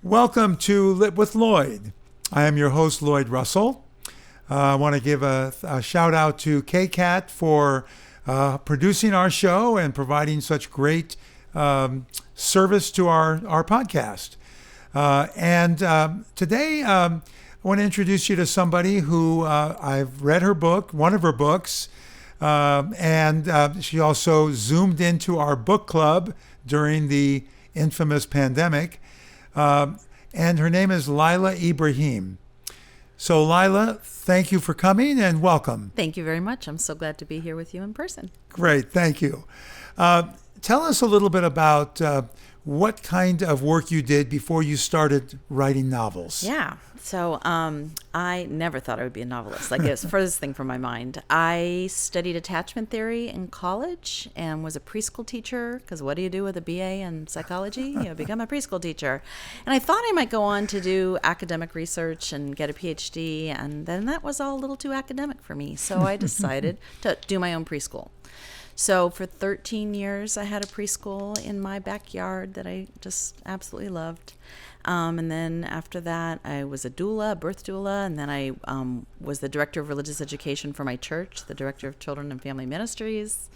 Welcome to Lit with Lloyd. I am your host, Lloyd Russell. I want to give a shout out to KCAT for producing our show and providing such great service to our podcast. Today, I want to introduce you to somebody who I've read her book, one of her books, and she also zoomed into our book club during the infamous pandemic. And her name is Laila Ibrahim. So Laila, thank you for coming and welcome. Thank you very much. I'm so glad to be here with you in person. Great, thank you. Tell us a little bit about what kind of work you did before you started writing novels. Yeah. So I never thought I would be a novelist. Like, it was the furthest thing from my mind. I studied attachment theory in college and was a preschool teacher, because what do you do with a BA in psychology? You become a preschool teacher. And I thought I might go on to do academic research and get a PhD, and then that was all a little too academic for me. So I decided to do my own preschool. So for 13 years, I had a preschool in my backyard that I just absolutely loved. And then after that, I was a doula, a birth doula, and then I was the director of religious education for my church, the director of children and family ministries.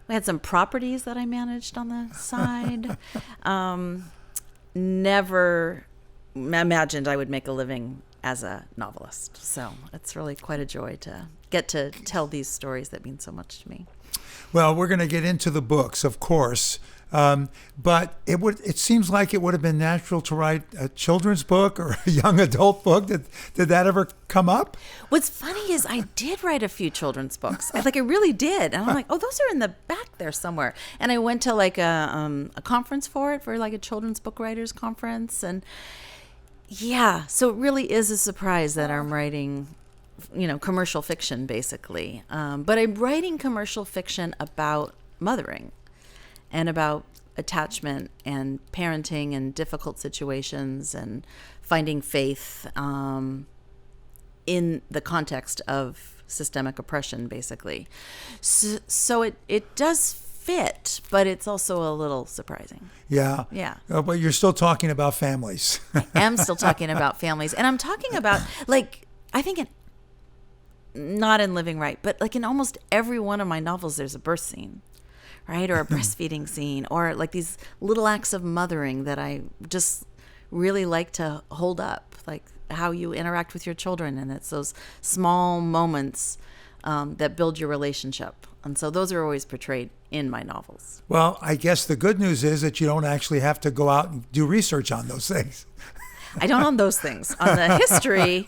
We had some properties that I managed on the side. Never imagined I would make a living as a novelist. So it's really quite a joy to get to tell these stories that mean so much to me. Well, we're going to get into the books, of course, but it seems like it would have been natural to write a children's book or a young adult book. Did that ever come up? What's funny is I did write a few children's books. I really did. And I'm like, oh, those are in the back there somewhere. And I went to like a conference for like a children's book writers conference. And yeah, so it really is a surprise that I'm writing commercial fiction, basically. But I'm writing commercial fiction about mothering and about attachment and parenting and difficult situations and finding faith in the context of systemic oppression, basically. So it does fit, but it's also a little surprising. Yeah. Yeah. But you're still talking about families. I am still talking about families. And I'm talking about, I think not in Living Right, but like in almost every one of my novels, there's a birth scene, right? Or a breastfeeding scene, or like these little acts of mothering that I just really like to hold up, like how you interact with your children. And it's those small moments that build your relationship. And so those are always portrayed in my novels. Well, I guess the good news is that you don't actually have to go out and do research on those things. I don't on those things. On the history,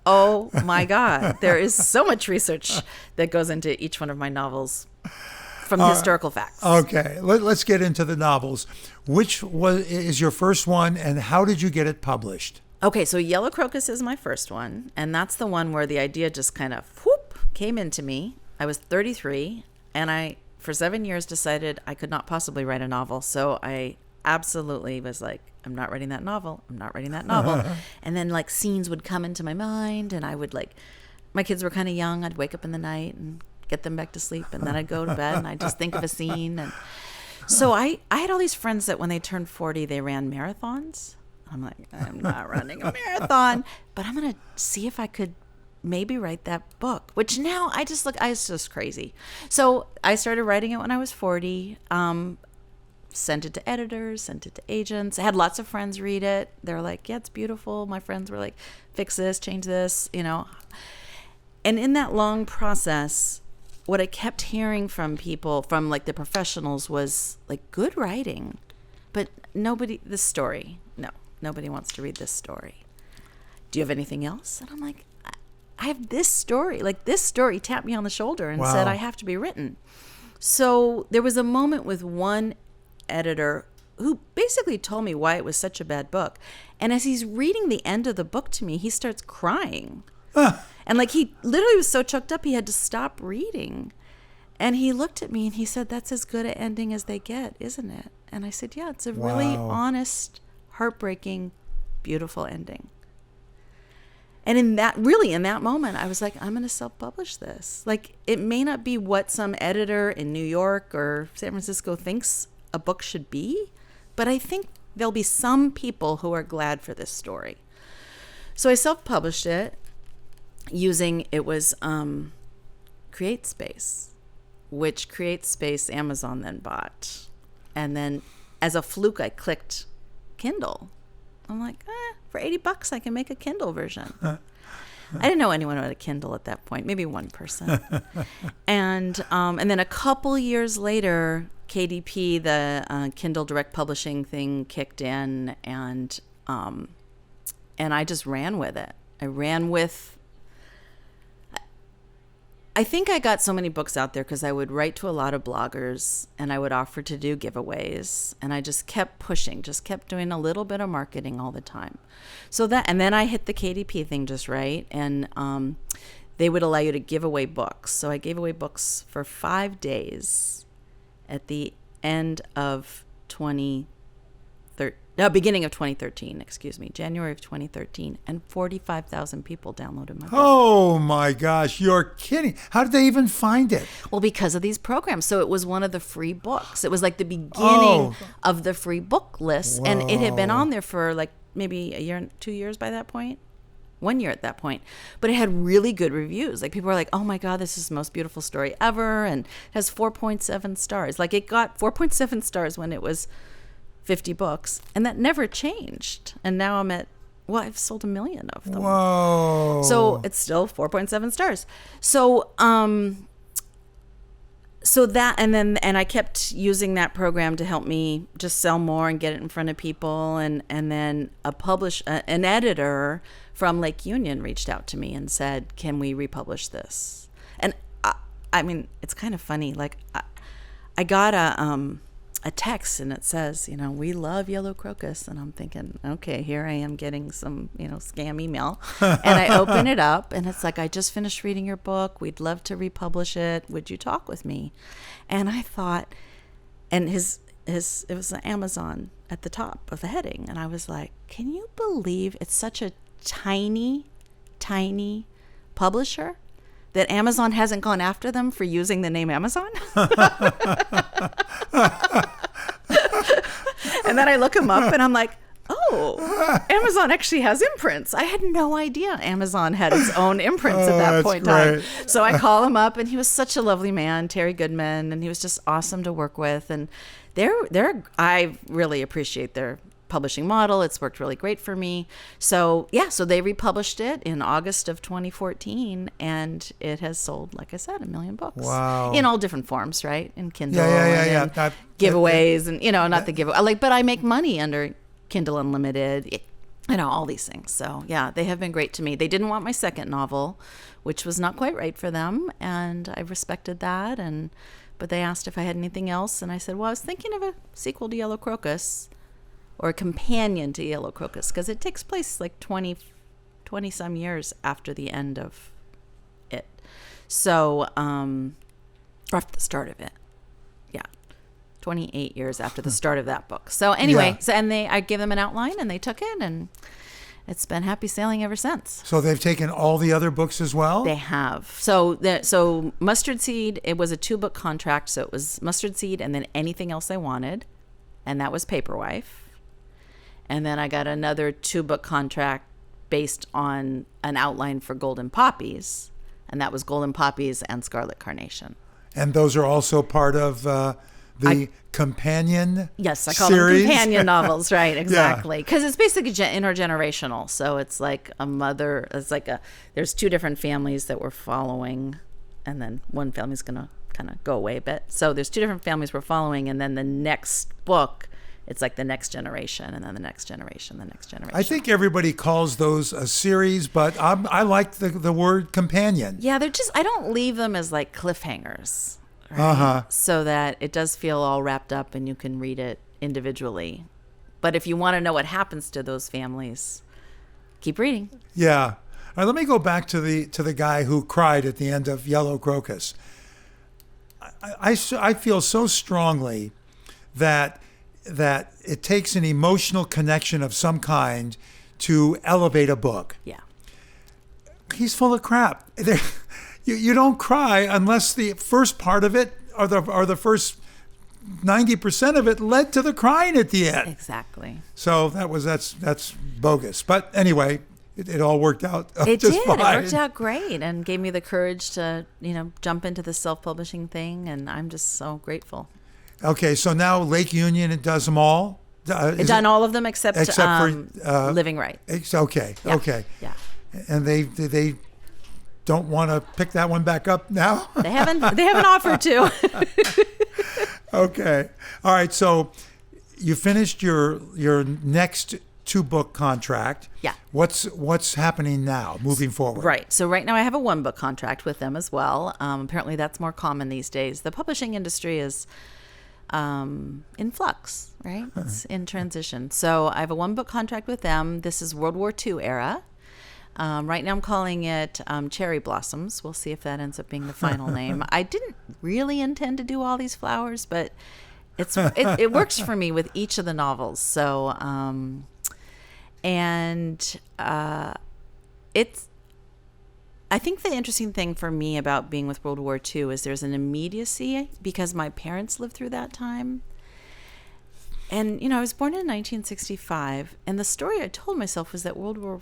oh my God, there is so much research that goes into each one of my novels from historical facts. Okay, let's get into the novels. Which is your first one, and how did you get it published? Okay, so Yellow Crocus is my first one, and that's the one where the idea just kind of came into me. I was 33, and I, for 7 years, decided I could not possibly write a novel, so I absolutely was like, I'm not writing that novel. I'm not writing that novel. And then like scenes would come into my mind, and I would my kids were kind of young. I'd wake up in the night and get them back to sleep, and then I'd go to bed and I'd just think of a scene. And so I had all these friends that when they turned 40, they ran marathons. I'm like, I'm not running a marathon, but I'm going to see if I could maybe write that book, which now I was just crazy. So I started writing it when I was 40. Sent it to editors, sent it to agents. I had lots of friends read it. They were like, yeah, it's beautiful. My friends were like, fix this, change this, And in that long process, what I kept hearing from people, from like the professionals, was like, good writing, but nobody wants to read this story. Do you have anything else? And I'm like, I have this story. Like, this story tapped me on the shoulder and said, I have to be written. So there was a moment with one editor who basically told me why it was such a bad book. And as he's reading the end of the book to me, he starts crying. And like, he literally was so choked up, he had to stop reading. And he looked at me and he said, that's as good an ending as they get, isn't it? And I said, yeah, it's a really honest, heartbreaking, beautiful ending. And in that moment, I was like, I'm going to self-publish this. Like, it may not be what some editor in New York or San Francisco thinks a book should be, but I think there'll be some people who are glad for this story. So I self-published it using, it was CreateSpace, which CreateSpace Amazon then bought. And then as a fluke, I clicked Kindle. I'm like, for $80, I can make a Kindle version. I didn't know anyone who had a Kindle at that point, maybe one person. And then a couple years later, KDP, the Kindle Direct Publishing thing, kicked in, and I just ran with it. I think I got so many books out there because I would write to a lot of bloggers and I would offer to do giveaways, and I just kept pushing, just kept doing a little bit of marketing all the time. And then I hit the KDP thing just right, and they would allow you to give away books. So I gave away books for 5 days at the end of beginning of 2013, January of 2013, and 45,000 people downloaded my book. Oh my gosh, you're kidding. How did they even find it? Well, because of these programs. So it was one of the free books. It was like the beginning of the free book list. Whoa. And it had been on there for like maybe a year, 2 years by that point. 1 year at that point. But it had really good reviews. Like people were like, oh my God, this is the most beautiful story ever. And it has 4.7 stars. Like it got 4.7 stars when it was 50 books, and that never changed. And now I've sold 1 million of them. Whoa. So it's still 4.7 stars. So I kept using that program to help me just sell more and get it in front of people. And then an editor from Lake Union reached out to me and said, can we republish this? And I mean, it's kind of funny. Like I got a text, and it says, we love Yellow Crocus. And I'm thinking, okay, here I am getting some, scam email. And I open it up, and it's like, I just finished reading your book. We'd love to republish it. Would you talk with me? And I thought, and it was Amazon at the top of the heading. And I was like, can you believe it's such a tiny, tiny publisher that Amazon hasn't gone after them for using the name Amazon? And then I look them up and I'm like, oh, Amazon actually has imprints. I had no idea Amazon had its own imprints at that point in time. So I call him up, and he was such a lovely man, Terry Goodman, and he was just awesome to work with. And I really appreciate their publishing model. It's worked really great for me. So they republished it in August of 2014, and it has sold, like I said, 1 million books. Wow. In all different forms, right? In Kindle, yeah. Giveaways, and not the giveaway. But I make money under Kindle Unlimited, all these things. So yeah, they have been great to me. They didn't want my second novel, which was not quite right for them, and I respected that. But they asked if I had anything else, and I said, well, I was thinking of a sequel to Yellow Crocus, or a companion to Yellow Crocus, because it takes place like 20 some years after the end of it. So, or after the start of it. Yeah. 28 years after the start of that book. So anyway, I gave them an outline, and they took it, and it's been happy sailing ever since. So they've taken all the other books as well? They have. So Mustard Seed, it was a 2-book contract. So it was Mustard Seed and then anything else I wanted. And that was Paperwife. And then I got another 2-book contract based on an outline for Golden Poppies. And that was Golden Poppies and Scarlet Carnation. And those are also part of the companion Yes, I call series. them companion novels, right, exactly. Because it's basically intergenerational. So it's like there's 2 different families that we're following. And then one family's going to kind of go away a bit. So there's 2 different families we're following. And then the next book, it's like the next generation, and then the next generation, the next generation. I think everybody calls those a series, but I like the word companion. Yeah, I don't leave them as like cliffhangers, right? So that it does feel all wrapped up and you can read it individually. But if you want to know what happens to those families, keep reading. Yeah. All right, let me go back to the guy who cried at the end of Yellow Crocus. I feel so strongly that it takes an emotional connection of some kind to elevate a book. Yeah. He's full of crap. You don't cry unless the first part of it, or the first 90% of it led to the crying at the end. Exactly. So that's bogus. But anyway, it all worked out It just did. fine. It worked out great and gave me the courage to, jump into the self-publishing thing. And I'm just so grateful. Okay, so now Lake Union, it does them all? I've done all of them except for Living Right. Okay, Yeah. okay. Yeah. And they don't want to pick that one back up now? They haven't offered to. Okay. All right, so you finished your next 2-book contract. Yeah. What's happening now, moving forward? Right. So right now I have a 1-book contract with them as well. Apparently that's more common these days. The publishing industry is in flux, right? It's in transition. So I have a 1-book contract with them. This is World War II era. Right now I'm calling it Cherry Blossoms. We'll see if that ends up being the final name. I didn't really intend to do all these flowers, but it works for me with each of the novels. So, I think the interesting thing for me about being with World War II is there's an immediacy because my parents lived through that time. And, I was born in 1965, and the story I told myself was that World War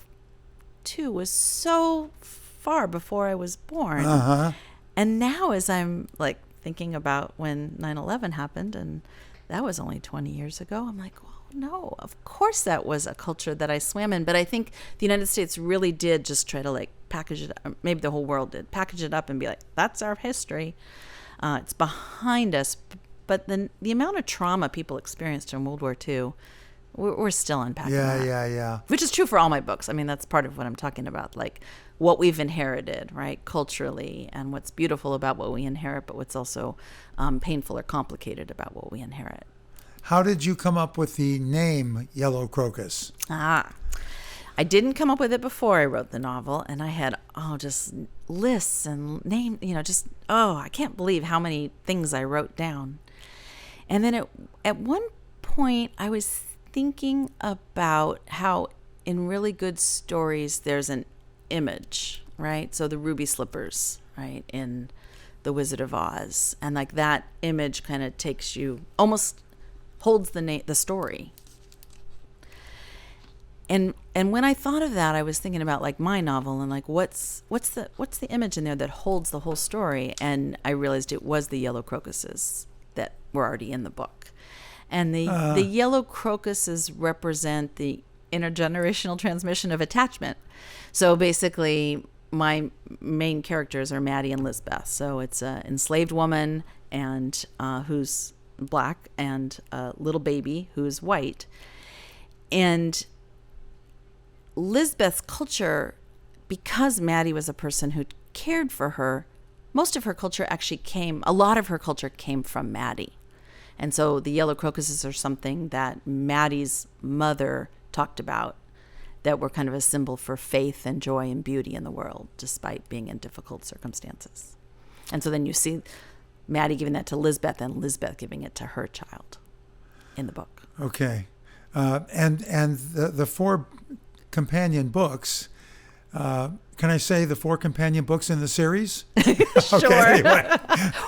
II was so far before I was born. Uh-huh. And now as I'm like thinking about when 9/11 happened, and that was only 20 years ago, I'm like, well, no, of course that was a culture that I swam in. But I think the United States really did just try to like package it up. Maybe the whole world did package it up and be like, that's our history. It's behind us. But the amount of trauma people experienced in World War II, we're still unpacking that. Yeah. Which is true for all my books. I mean, that's part of what I'm talking about, like what we've inherited, right, culturally, and what's beautiful about what we inherit, but what's also painful or complicated about what we inherit. How did you come up with the name Yellow Crocus? I didn't come up with it before I wrote the novel, and I had just lists and name, I can't believe how many things I wrote down. And then at one point I was thinking about how in really good stories there's an image, right? So the ruby slippers, right, in The Wizard of Oz, and like that image kind of takes you, almost holds the story. And when I thought of that, I was thinking about like my novel and like what's the image in there that holds the whole story, and I realized it was the yellow crocuses that were already in the book. And the yellow crocuses represent the intergenerational transmission of attachment. So basically, my main characters are Maddie and Lisbeth. So it's an enslaved woman and who's black, and a little baby who's white. And Lisbeth's culture, because Maddie was a person who cared for her, most of her culture a lot of her culture came from Maddie. And so the yellow crocuses are something that Maddie's mother talked about, that were kind of a symbol for faith and joy and beauty in the world, despite being in difficult circumstances. And so then you see Maddie giving that to Lisbeth, and Lisbeth giving it to her child in the book. Okay. And the 4 companion books, can I say the 4 companion books in the series? Sure. Okay, anyway.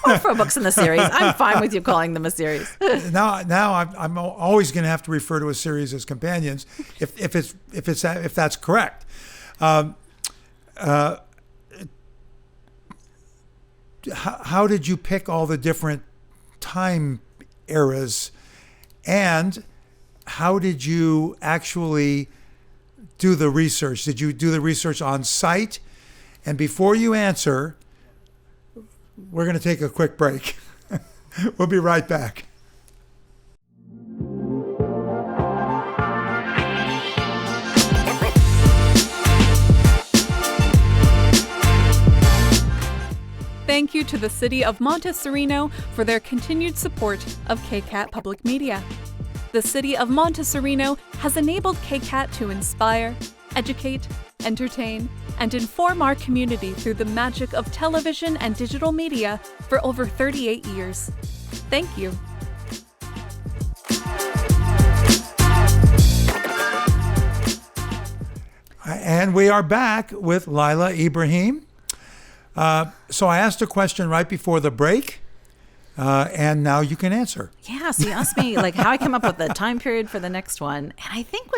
Or 4 books in the series. I'm fine with you calling them a series. Now I'm always going to have to refer to a series as companions if that's correct. How did you pick all the different time eras, and how did you actually do the research? Did you do the research on site? And before you answer, we're going to take a quick break. We'll be right back. Thank you to the City of Montessorino for their continued support of KCAT Public Media. The City of Montessorino has enabled KCAT to inspire, educate, entertain, and inform our community through the magic of television and digital media for over 38 years. Thank you. And we are back with Laila Ibrahim. So I asked a question right before the break. and now you can answer. Yeah, so you asked me like how I come up with the time period for the next one. And I think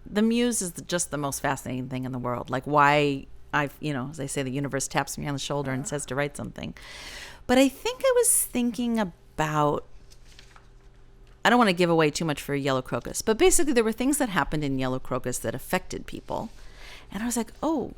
the muse is just the most fascinating thing in the world. Like why as they say, the universe taps me on the shoulder and says to write something. But I think I was thinking about, I don't want to give away too much for Yellow Crocus, but basically there were things that happened in Yellow Crocus that affected people. And I was like, oh,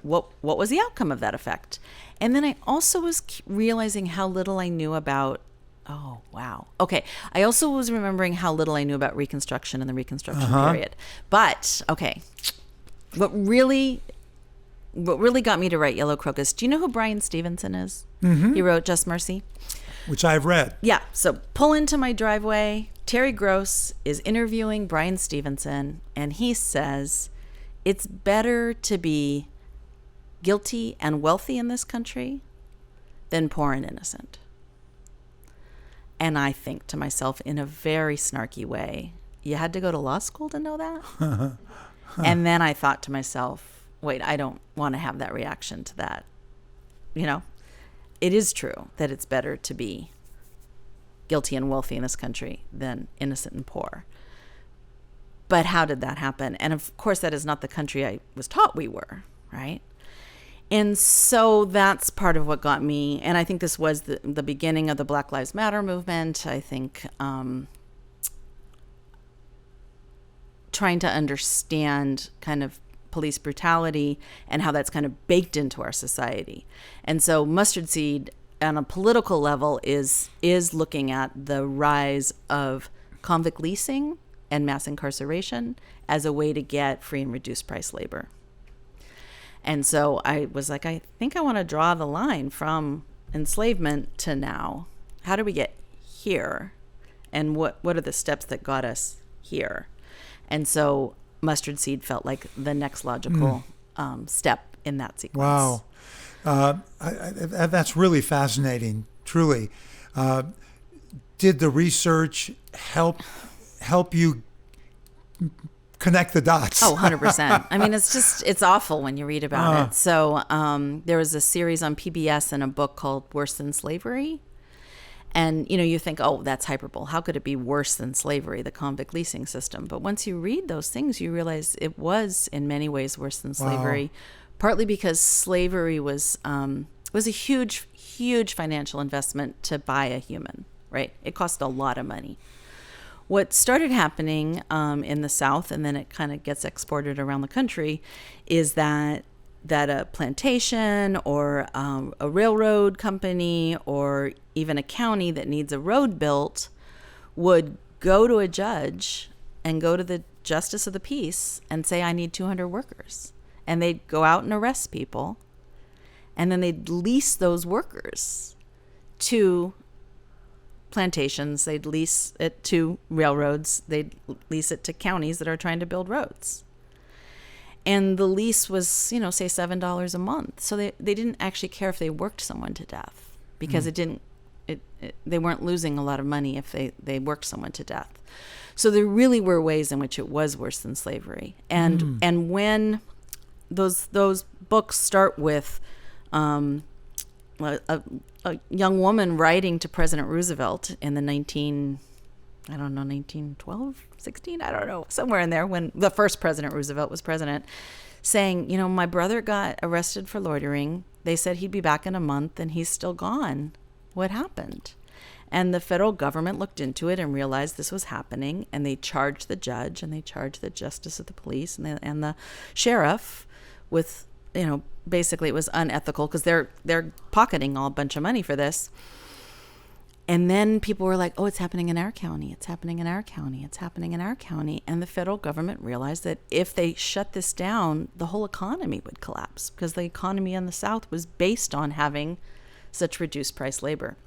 what was the outcome of that effect? And then I also was realizing how little I knew about, oh, wow. Okay. I also was remembering how little I knew about Reconstruction and the Reconstruction period. But, okay. What really got me to write Yellow Crocus, do you know who Brian Stevenson is? Mm-hmm. He wrote Just Mercy. Which I've read. Yeah. So pull into my driveway. Terry Gross is interviewing Brian Stevenson, and he says, it's better to be guilty and wealthy in this country than poor and innocent. And I think to myself in a very snarky way, you had to go to law school to know that? And then I thought to myself, wait, I don't want to have that reaction to that. It is true that it's better to be guilty and wealthy in this country than innocent and poor. But how did that happen? And of course, that is not the country I was taught we were, right? And so that's part of what got me. And I think this was the beginning of the Black Lives Matter movement. I think trying to understand kind of police brutality and how that's kind of baked into our society. And so Mustard Seed on a political level is looking at the rise of convict leasing and mass incarceration as a way to get free and reduced price labor. And so I was like, I think I want to draw the line from enslavement to now. How do we get here? And what are the steps that got us here? And so Mustard Seed felt like the next logical step in that sequence. Wow. That's really fascinating, truly. Did the research help you connect the dots? Oh, 100%. I mean, it's awful when you read about it. So there was a series on PBS and a book called Worse Than Slavery. And, you think, oh, that's hyperbole. How could it be worse than slavery, the convict leasing system? But once you read those things, you realize it was in many ways worse than slavery, partly because slavery was a huge, huge financial investment to buy a human, right? It cost a lot of money. What started happening in the South, and then it kind of gets exported around the country, is that a plantation or a railroad company or even a county that needs a road built would go to a judge and go to the justice of the peace and say, I need 200 workers. And they'd go out and arrest people. And then they'd lease those workers to plantations. They'd lease it to railroads. They'd lease it to counties that are trying to build roads. And the lease was, say $7 a month. So they didn't actually care if they worked someone to death because they weren't losing a lot of money if they worked someone to death. So there really were ways in which it was worse than slavery. And when those books start with a young woman writing to President Roosevelt in the 1912, 16, I don't know, somewhere in there when the first President Roosevelt was president, saying, my brother got arrested for loitering. They said he'd be back in a month and he's still gone. What happened? And the federal government looked into it and realized this was happening, and they charged the judge and they charged the justice of the police and the sheriff with, basically it was unethical because they're pocketing a bunch of money for this. And then people were like, oh, it's happening in our county. It's happening in our county. It's happening in our county. And the federal government realized that if they shut this down, the whole economy would collapse because the economy in the South was based on having such reduced price labor.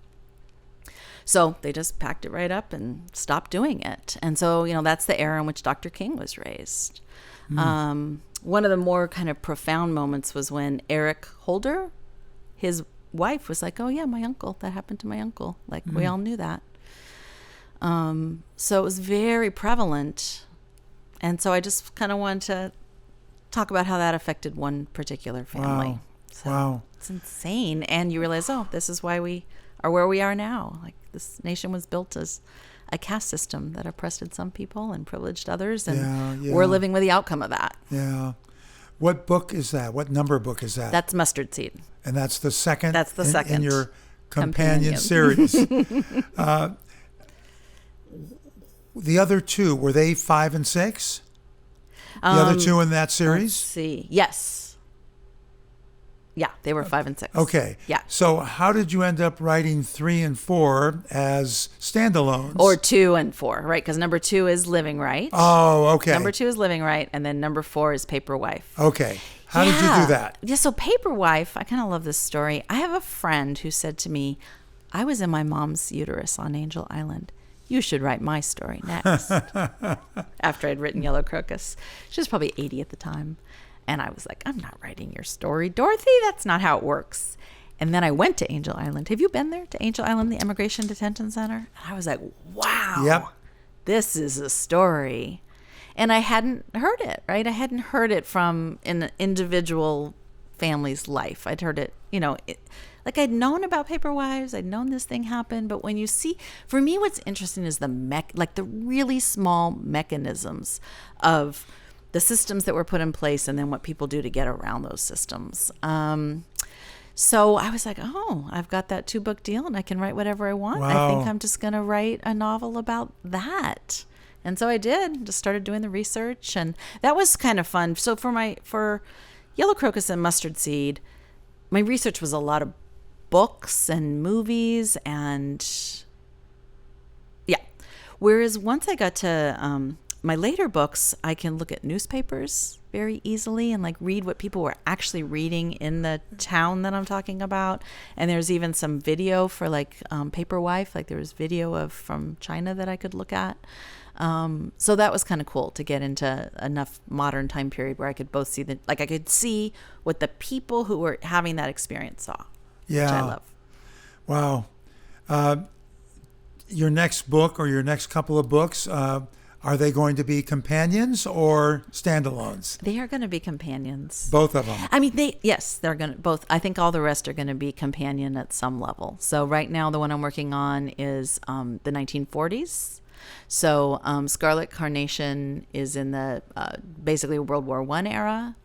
So they just packed it right up and stopped doing it. And so, that's the era in which Dr. King was raised. One of the more kind of profound moments was when Eric Holder, his wife, was like, oh yeah, my uncle, that happened to my uncle. Like we all knew that. So it was very prevalent. And so I just kind of wanted to talk about how that affected one particular family. Wow. So it's insane. And you realize, oh, this is why we are where we are now. Like, this nation was built as a caste system that oppressed some people and privileged others, and we're living with the outcome of that. Yeah. What book is that? What number book is that? That's Mustard Seed. And that's the second. That's the second in your companion series. The other two, were they 5 and 6? The other two in that Let's series? see. Yes. Yeah, they were 5 and 6. Okay. Yeah. So how did you end up writing 3 and 4 as standalones? Or 2 and 4, right? Because number 2 is Living Right. Oh, okay. Number 2 is Living Right, and then number 4 is Paper Wife. Okay. How did you do that? Yeah, so Paper Wife, I kind of love this story. I have a friend who said to me, I was in my mom's uterus on Angel Island. You should write my story next. After I'd written Yellow Crocus. She was probably 80 at the time. And I was like, I'm not writing your story, Dorothy. That's not how it works. And then I went to Angel Island. Have you been there, to Angel Island, the Immigration Detention Center? And I was like, wow, Yep. This is a story. And I hadn't heard it, right? I hadn't heard it from an individual family's life. I'd heard it, like I'd known about Paper Wives. I'd known this thing happened. But when you see, for me, what's interesting is the really small mechanisms of the systems that were put in place and then what people do to get around those systems. So I was like, oh, I've got that 2-book deal and I can write whatever I want. Wow. I think I'm just going to write a novel about that. And so I did, just started doing the research, and that was kind of fun. So for Yellow Crocus and Mustard Seed, my research was a lot of books and movies and whereas once I got to my later books, I can look at newspapers very easily and like read what people were actually reading in the town that I'm talking about. And there's even some video for like Paper Wife, like there was video from China that I could look at. So that was kind of cool to get into enough modern time period where I could both see I could see what the people who were having that experience saw, which I love. Wow. Your next book or your next couple of books, are they going to be companions or standalones? They are going to be companions. Both of them. I mean, they're going to both. I think all the rest are going to be companion at some level. So right now, the one I'm working on is the 1940s. So Scarlet Carnation is in the basically World War I era.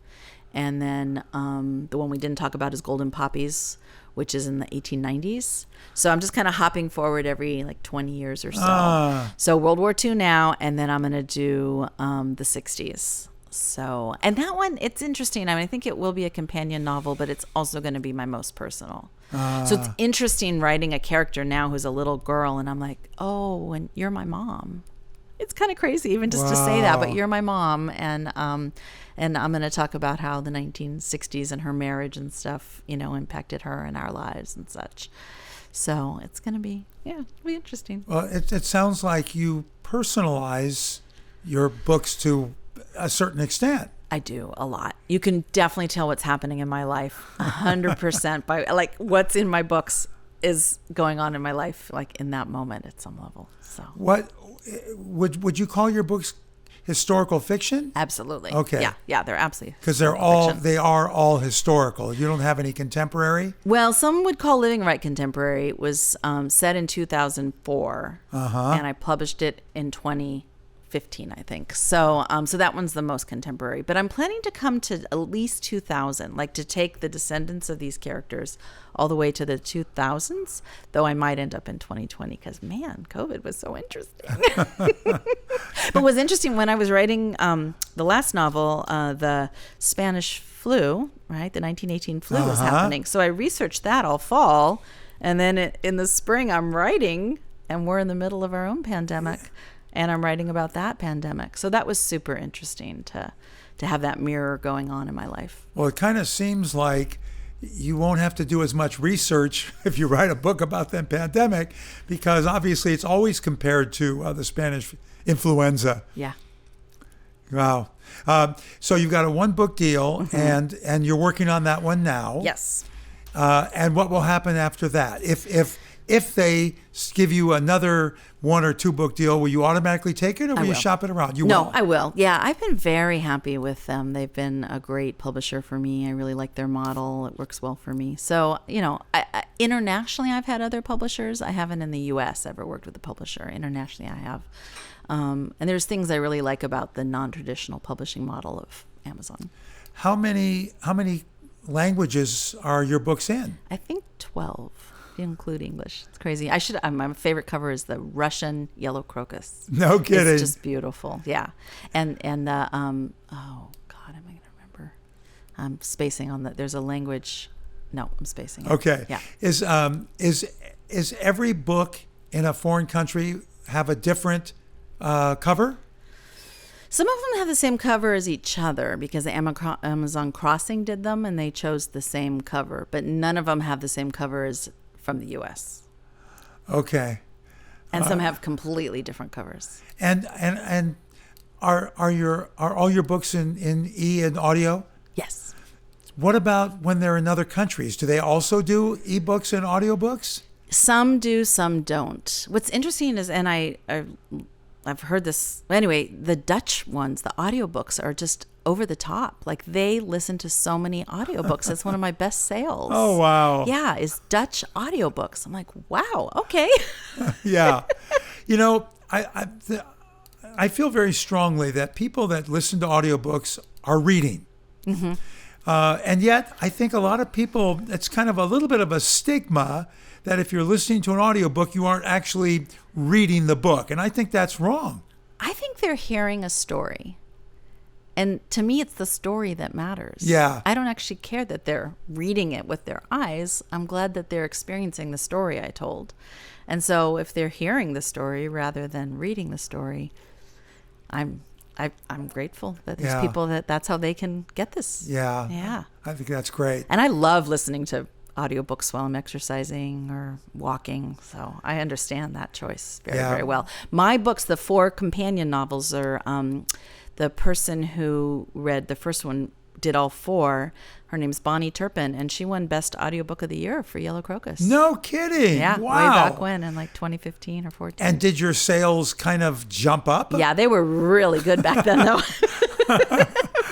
And then the one we didn't talk about is Golden Poppies, which is in the 1890s. So I'm just kind of hopping forward every like 20 years or so. So World War II now, and then I'm going to do the 60s. So, and that one, it's interesting. I mean, I think it will be a companion novel, but it's also going to be my most personal. So it's interesting writing a character now who's a little girl, and I'm like, oh, and you're my mom. It's kind of crazy even just to say that, but you're my mom. And I'm going to talk about how the 1960s and her marriage and stuff, impacted her and our lives and such. So it's going to be, it'll be interesting. Well, it sounds like you personalize your books to a certain extent. I do a lot. You can definitely tell what's happening in my life 100% by like what's in my books is going on in my life, like in that moment at some level. So what would you call your books historical fiction? Absolutely. Okay. Yeah, they're absolutely because fiction. they are all historical. You don't have any contemporary? Well, some would call Living Right contemporary. It was set in 2004, and I published it in 2015, I think. So that one's the most contemporary. But I'm planning to come to at least 2000, like to take the descendants of these characters all the way to the 2000s, though I might end up in 2020 because, man, COVID was so interesting. But what's interesting, when I was writing the last novel, the Spanish flu, right, the 1918 flu was happening. So I researched that all fall, and then in the spring I'm writing, and we're in the middle of our own pandemic, and I'm writing about that pandemic. So that was super interesting to have that mirror going on in my life. Well, it kind of seems like you won't have to do as much research if you write a book about the pandemic, because obviously it's always compared to the Spanish influenza. Yeah. Wow. So you've got a 1-book deal, and you're working on that one now. Yes. And what will happen after that? If if they give you another 1 or 2 book deal, will you automatically take it, or will you will. shop it around? You No, will. I will. Yeah, I've been very happy with them. They've been a great publisher for me. I really like their model. It works well for me. So, internationally, I've had other publishers. I haven't in the U.S. ever worked with a publisher. Internationally, I have. And there's things I really like about the non-traditional publishing model of Amazon. How many languages are your books in? I think 12, include English. It's crazy. My favorite cover is the Russian yellow crocus. No kidding. It's just beautiful. Yeah. And the, oh God, am I going to remember? I'm spacing on that. There's a language. No, I'm spacing. Okay. Yeah. Is every book in a foreign country have a different cover? Some of them have the same cover as each other because the Amazon Crossing did them and they chose the same cover, but none of them have the same cover as from the U.S. Okay. And some have completely different covers. And are all your books in e and audio? Yes. What about when they're in other countries? Do they also do ebooks and audiobooks? Some do, some don't. What's interesting is, and I've heard this. Anyway, the Dutch ones, the audiobooks are just over the top. Like they listen to so many audiobooks. That's one of my best sales. Oh, wow. Yeah, is Dutch audiobooks. I'm like, wow, okay. Yeah. I feel very strongly that people that listen to audiobooks are reading. Mm-hmm. And yet, I think a lot of people, it's kind of a little bit of a stigma that if you're listening to an audiobook, you aren't actually reading the book. And I think that's wrong. I think they're hearing a story. And to me, it's the story that matters. Yeah. I don't actually care that they're reading it with their eyes. I'm glad that they're experiencing the story I told. And so if they're hearing the story rather than reading the story, I'm grateful that there's people that's how they can get this. Yeah. Yeah. I think that's great. And I love listening to audiobooks while I'm exercising or walking. So I understand that choice very, very well. My books, the 4 companion novels are the person who read the first one did all 4. Her name's Bonnie Turpin, and she won Best Audiobook of the Year for Yellow Crocus. No kidding. Yeah, wow. way back when, in like 2015 or 14. And did your sales kind of jump up? Yeah, they were really good back then, though.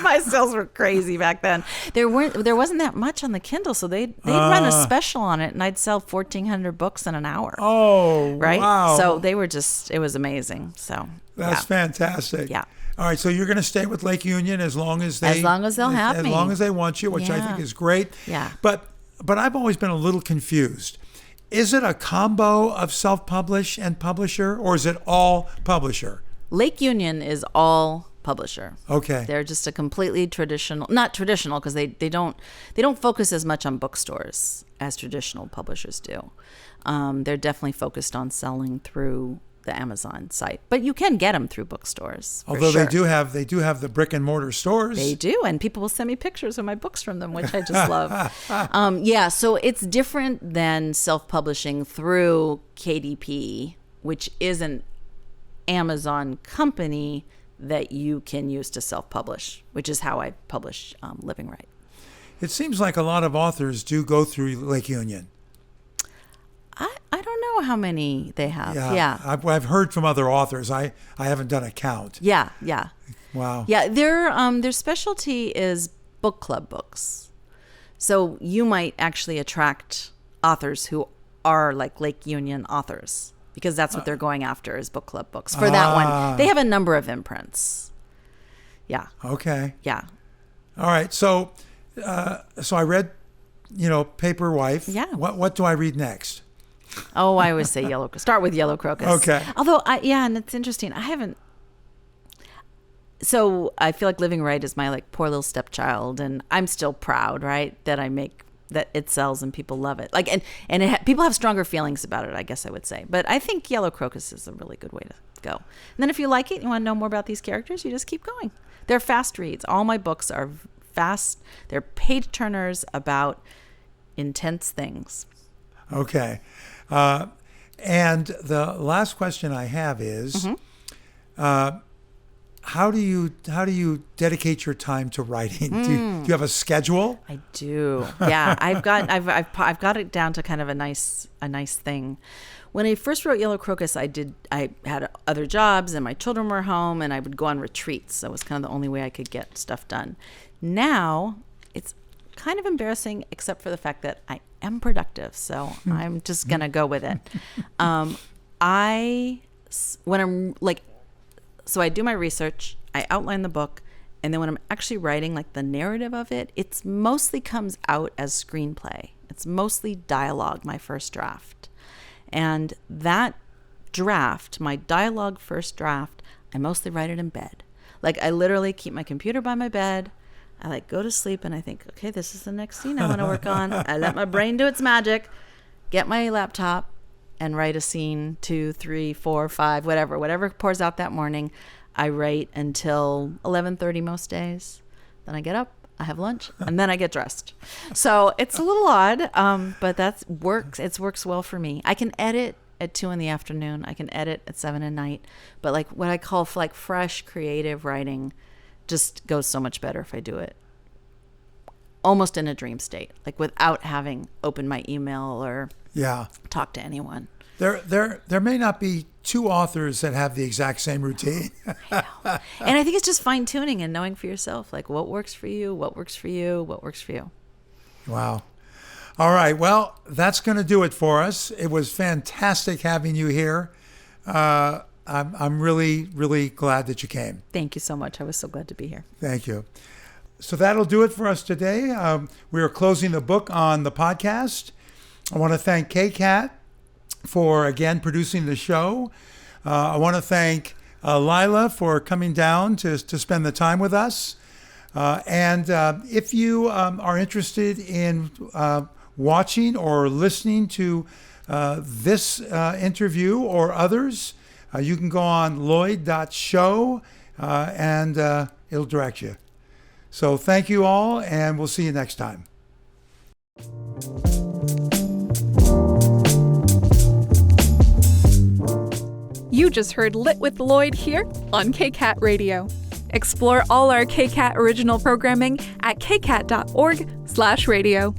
My sales were crazy back then. There wasn't that much on the Kindle, so they'd run a special on it, and I'd sell 1,400 books in an hour. Oh, right? Wow. So they were it was amazing. So that's fantastic. Yeah. All right, so you're going to stay with Lake Union as long as they'll have me. As long as they want you, which I think is great. Yeah. But I've always been a little confused. Is it a combo of self-publish and publisher, or is it all publisher? Lake Union is all publisher. Okay. They're just a completely not traditional because they don't focus as much on bookstores as traditional publishers do. They're definitely focused on selling through the Amazon site, but you can get them through bookstores. Although sure. they do have the brick and mortar stores. They do, and people will send me pictures of my books from them, which I just love. So it's different than self-publishing through KDP, which is an Amazon company that you can use to self-publish, which is how I publish Living Right. It seems like a lot of authors do go through Lake Union. I don't know how many they have. Yeah. I've heard from other authors. I haven't done a count. Yeah. Wow. Yeah, their specialty is book club books. So you might actually attract authors who are like Lake Union authors because that's what they're going after is book club books. For that one, they have a number of imprints. Yeah. Okay. Yeah. All right. So I read, Paper Wife. Yeah. What do I read next? Oh, I always say start with Yellow Crocus. Okay. Although, and it's interesting. So I feel like Living Right is my poor little stepchild, and I'm still proud, right, that it sells and people love it. People have stronger feelings about it, I guess I would say. But I think Yellow Crocus is a really good way to go. And then if you like it, you want to know more about these characters, you just keep going. They're fast reads. All my books are fast. They're page turners about intense things. Okay. And the last question I have is, how do you dedicate your time to writing? Do you have a schedule? I do. Yeah, I've got it down to kind of a nice thing. When I first wrote Yellow Crocus, I had other jobs and my children were home, and I would go on retreats. So it was kind of the only way I could get stuff done. Now it's kind of embarrassing, except for the fact that I am productive. So I'm just gonna go with it. So I do my research, I outline the book, and then when I'm actually writing like the narrative of it, it's mostly comes out as screenplay. It's mostly dialogue, my first draft. And that draft, my dialogue first draft, I mostly write it in bed. Like I literally keep my computer by my bed. I like go to sleep and I think, okay, this is the next scene I want to work on. I let my brain do its magic, get my laptop, and write a scene 2, 3, 4, 5, whatever pours out that morning. I write until 11:30 most days. Then I get up, I have lunch, and then I get dressed. So it's a little odd, but that works. It works well for me. I can edit at 2 p.m. I can edit at 7 p.m. But like what I call like fresh creative writing just goes so much better if I do it almost in a dream state, like without having opened my email or talk to anyone. There may not be two authors that have the exact same routine. I know. And I think it's just fine tuning and knowing for yourself, like what works for you, what works for you, what works for you. Wow. All right. Well, that's going to do it for us. It was fantastic having you here. I'm really, really glad that you came. Thank you so much. I was so glad to be here. Thank you. So that'll do it for us today. We are closing the book on the podcast. I want to thank KCAT for, again, producing the show. I want to thank Laila for coming down to spend the time with us. And if you are interested in watching or listening to this interview or others, you can go on Lloyd.show and it'll direct you. So thank you all, and we'll see you next time. You just heard Lit with Lloyd here on KCAT Radio. Explore all our KCAT original programming at kcat.org/radio.